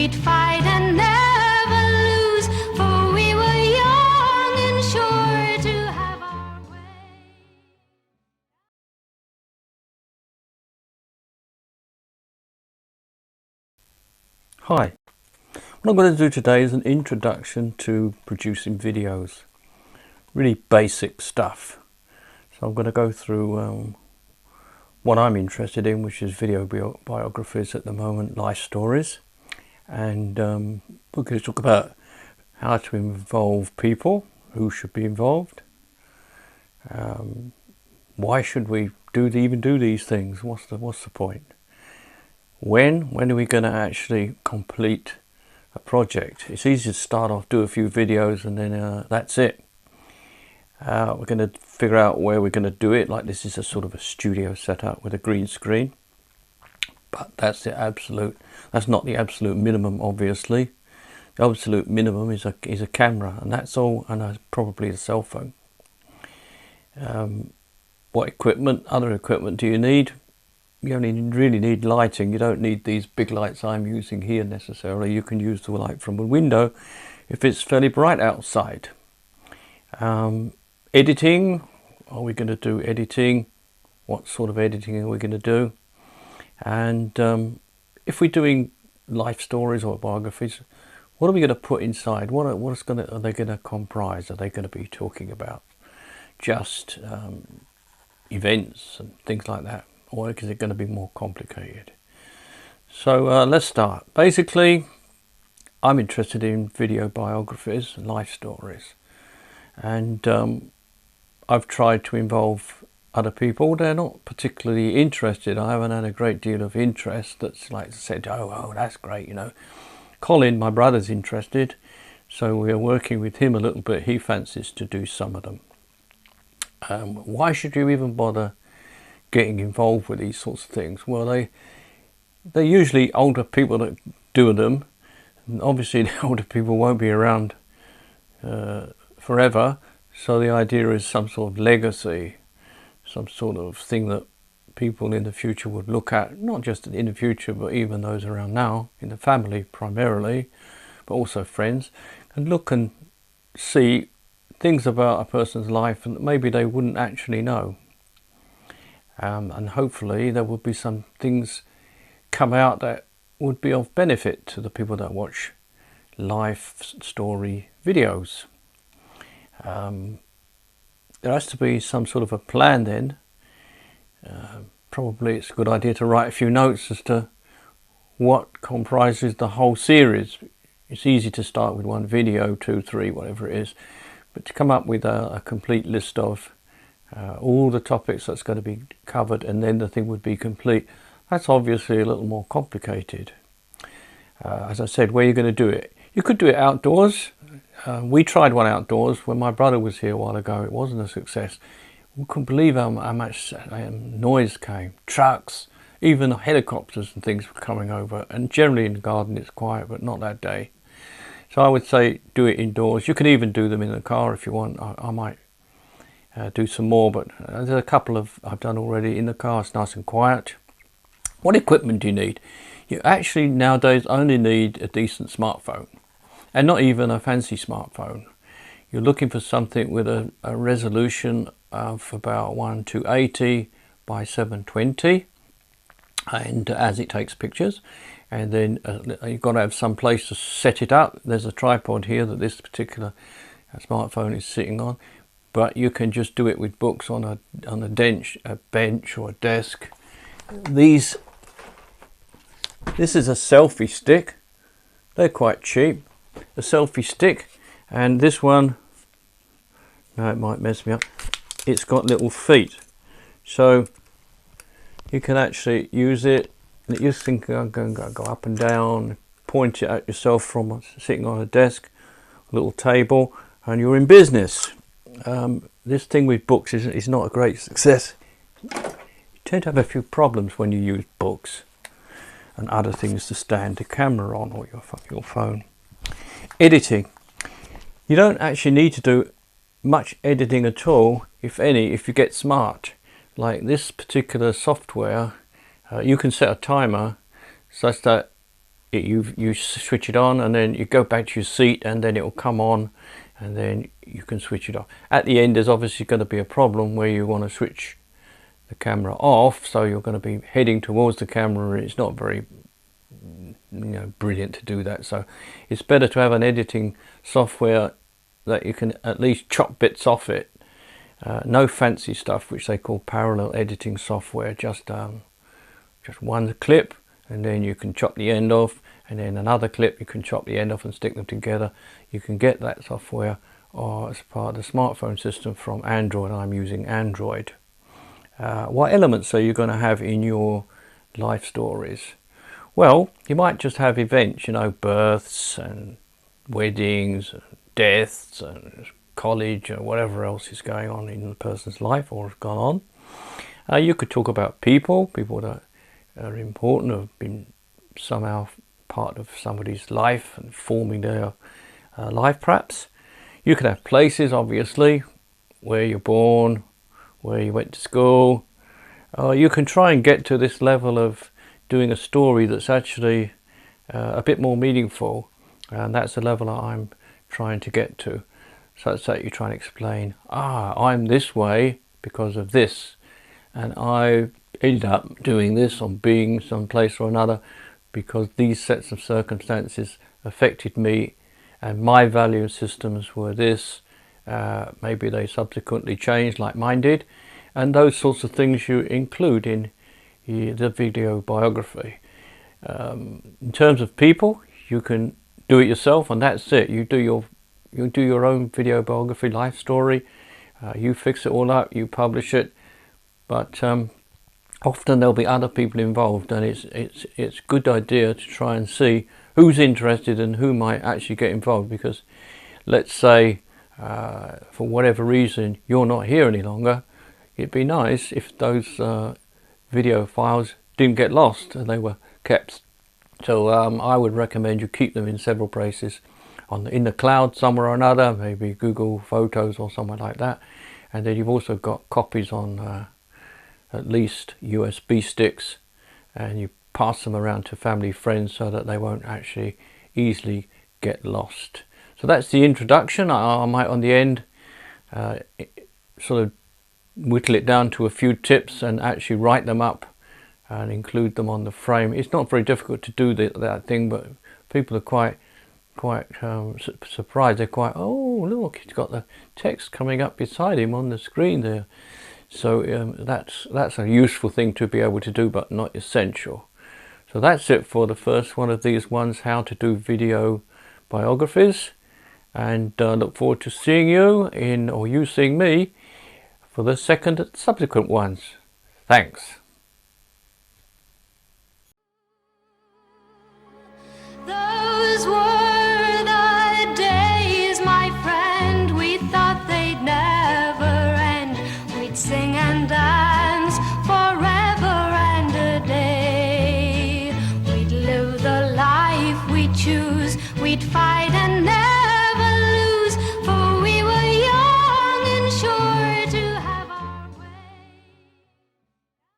we'd fight and never lose, for we were young and sure to have our way. Hi, what I'm going to do today is an introduction to producing videos. Really basic stuff. So I'm going to go through what I'm interested in, which is video biographies at the moment, life stories. And we're going to talk about how to involve people, who should be involved. Why should we even do these things? What's the point? When are we going to actually complete a project? It's easy to start off, do a few videos, and then that's it. We're going to figure out where we're going to do it. Like, this is a sort of a studio setup with a green screen, but that's not the absolute minimum. Obviously, the absolute minimum is a camera, and that's all, and probably a cell phone. What other equipment do you need? You only really need lighting. You don't need these big lights I'm using here necessarily. You can use the light from a window if it's fairly bright outside. Editing. Are we going to do editing? What sort of editing are we going to do? And if we're doing life stories or biographies, what are we going to put inside? Are they going to comprise? Are they going to be talking about just events and things like that? Or is it going to be more complicated? So let's start. Basically, I'm interested in video biographies and life stories. And I've tried to involve other people. They're not particularly interested. I haven't had a great deal of interest that's like said, oh, that's great, you know. Colin, my brother's interested. So we are working with him a little bit. He fancies to do some of them. Why should you even bother getting involved with these sorts of things? Well, they're usually older people that do them, and obviously the older people won't be around forever, so the idea is some sort of legacy, some sort of thing that people in the future would look at, not just in the future but even those around now, in the family primarily, but also friends, and look and see things about a person's life and maybe they wouldn't actually know. And hopefully there would be some things come out that would be of benefit to the people that watch life story videos. There has to be some sort of a plan then. Probably it's a good idea to write a few notes as to what comprises the whole series. It's easy to start with one video, 2, 3, whatever it is, but to come up with a complete list of all the topics that's going to be covered, and then the thing would be complete. That's obviously a little more complicated. As I said, where you're going to do it. You could do it outdoors. We tried one outdoors when my brother was here a while ago. It wasn't a success. We couldn't believe how much noise came. Trucks, even helicopters and things were coming over. And generally in the garden it's quiet, but not that day. So I would say do it indoors. You can even do them in the car if you want. I might do some more, but there's a couple I've done already in the car. It's nice and quiet. What equipment do you need? You actually nowadays only need a decent smartphone, and not even a fancy smartphone. You're looking for something with a resolution of about 1280 by 720, and as it takes pictures, and then you've got to have some place to set it up. There's a tripod here that this particular smartphone is sitting on. But you can just do it with books on a bench or a desk. This is a selfie stick. They're quite cheap. A selfie stick, and this one, no, it might mess me up. It's got little feet, so you can actually use it. You think I'm going to go up and down, point it at yourself from sitting on a desk, a little table, and you're in business. This thing with books is not a great success. You tend to have a few problems when you use books and other things to stand the camera on, or your phone. Editing. You don't actually need to do much editing at all, if any, if you get smart. Like this particular software, you can set a timer such that you switch it on, and then you go back to your seat, and then it will come on, and then you can switch it off. At the end, there's obviously going to be a problem where you want to switch the camera off, so you're going to be heading towards the camera, and it's not very brilliant to do that. So it's better to have an editing software that you can at least chop bits off it. No fancy stuff which they call parallel editing software, just one clip, and then you can chop the end off, and then another clip you can chop the end off and stick them together. You can get that software as part of the smartphone system from Android. I'm using Android. What elements are you going to have in your life stories? Well, you might just have events, births and weddings, and deaths and college or whatever else is going on in the person's life or has gone on. You could talk about people that are important, have been somehow part of somebody's life and forming their life perhaps. You could have places, obviously, where you're born, where you went to school. You can try and get to this level of doing a story that's actually a bit more meaningful, and that's the level I'm trying to get to. So that's that you try and explain, I'm this way because of this, and I ended up doing this or being someplace or another because these sets of circumstances affected me, and my value systems were this. Maybe they subsequently changed like mine did, and those sorts of things you include in the video biography. In terms of people, you can do it yourself, and that's it. You do your own video biography, life story. You fix it all up, you publish it, but often there'll be other people involved, and it's a good idea to try and see who's interested and who might actually get involved, because let's say for whatever reason you're not here any longer, it'd be nice if those video files didn't get lost and they were kept. So I would recommend you keep them in several places, in the cloud somewhere or another, maybe Google Photos or somewhere like that, and then you've also got copies on at least USB sticks, and you pass them around to family, friends, so that they won't actually easily get lost. So that's the introduction. I might on the end sort of whittle it down to a few tips and actually write them up and include them on the frame. It's not very difficult to do that thing, but people are quite surprised. They're quite, oh look, he's got the text coming up beside him on the screen there. So that's a useful thing to be able to do, but not essential. So that's it for the first one of these ones, how to do video biographies, and look forward to seeing you or you seeing me for the second and subsequent ones. Thanks. Those were the days, my friend, we thought they'd never end. We'd sing and dance forever and a day. We'd live the life we choose, we'd fight